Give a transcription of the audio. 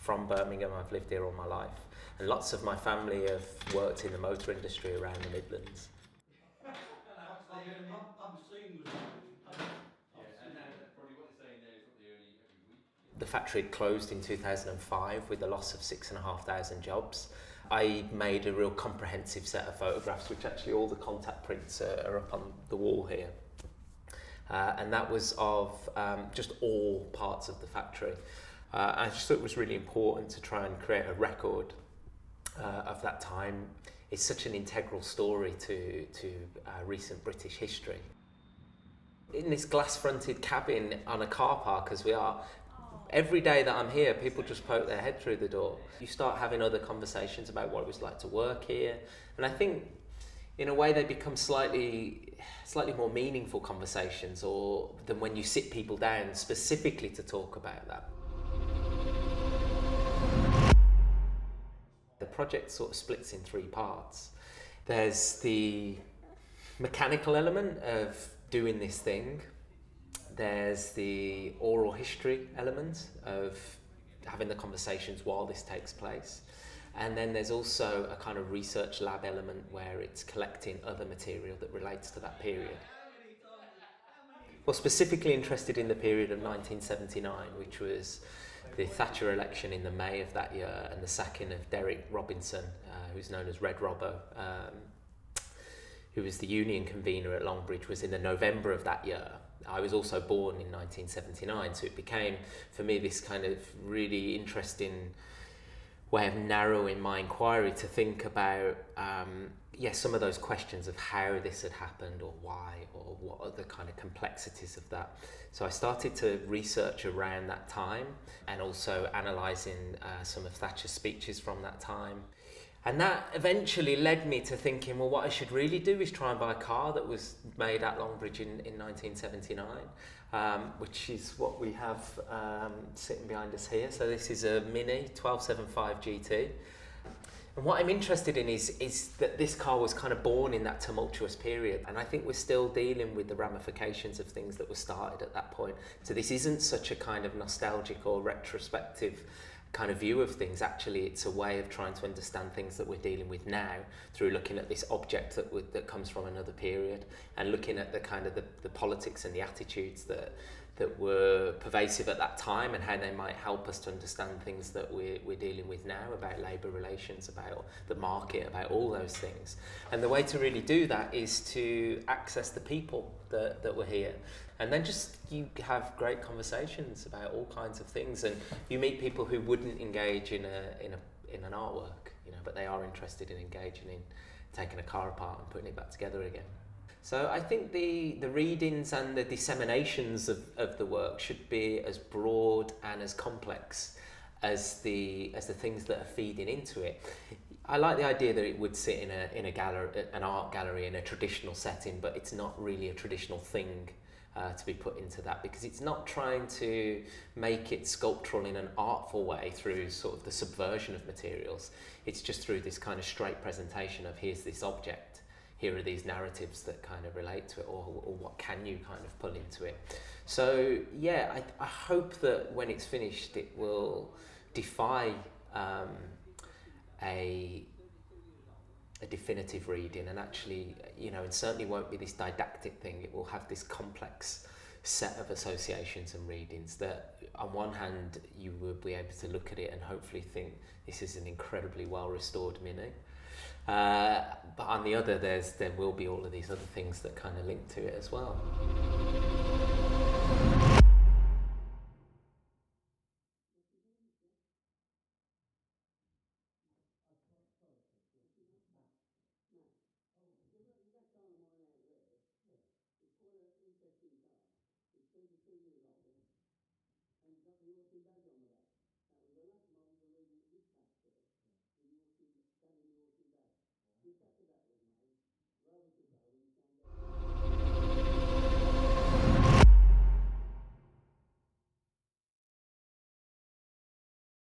from Birmingham. I've lived here all my life, and lots of my family have worked in the motor industry around the Midlands. I'm seeing and that's probably what they're saying there is what they earn every week. The factory had closed in 2005 with the loss of 6,500 jobs. I made a real comprehensive set of photographs, which actually all the contact prints are up on the wall here. And that was of just all parts of the factory. I just thought it was really important to try and create a record of that time. It's such an integral story to recent British history. In this glass-fronted cabin on a car park, as we are, every day that I'm here, people just poke their head through the door. You start having other conversations about what it was like to work here, and I think, in a way, they become slightly more meaningful conversations, or than when you sit people down specifically to talk about that. The project sort of splits in three parts. There's the mechanical element of doing this thing. There's the oral history element of having the conversations while this takes place. And then there's also a kind of research lab element where it's collecting other material that relates to that period. Well, specifically interested in the period of 1979, which was the Thatcher election in the May of that year and the sacking of Derek Robinson, who's known as Red Robbo, who was the union convener at Longbridge, was in the November of that year. I was also born in 1979, so it became, for me, this kind of really interesting way of narrowing my inquiry to think about, some of those questions of how this had happened, or why, or what are the kind of complexities of that. So I started to research around that time, and also analysing some of Thatcher's speeches from that time. And that eventually led me to thinking, well, what I should really do is try and buy a car that was made at Longbridge in 1979, which is what we have sitting behind us here. So this is a Mini 1275 GT. And what I'm interested in is that this car was kind of born in that tumultuous period. And I think we're still dealing with the ramifications of things that were started at that point. So this isn't such a kind of nostalgic or retrospective kind of view of things. Actually, it's a way of trying to understand things that we're dealing with now through looking at this object that comes from another period, and looking at the kind of the politics and the attitudes that were pervasive at that time, and how they might help us to understand things that we're dealing with now about labour relations, about the market, about all those things. And the way to really do that is to access the people that were here. And then just you have great conversations about all kinds of things, and you meet people who wouldn't engage in an artwork, but they are interested in engaging in taking a car apart and putting it back together again. So I think the readings and the disseminations of the work should be as broad and as complex as the things that are feeding into it. I like the idea that it would sit in a gallery, an art gallery in a traditional setting, but it's not really a traditional thing to be put into that, because it's not trying to make it sculptural in an artful way through sort of the subversion of materials. It's just through this kind of straight presentation of, here's this object, here are these narratives that kind of relate to it, or what can you kind of pull into it. So yeah, I hope that when it's finished it will defy a definitive reading, and actually, it certainly won't be this didactic thing. It will have this complex set of associations and readings that, on one hand, you will be able to look at it and hopefully think this is an incredibly well restored Mini. But on the other, there will be all of these other things that kind of link to it as well.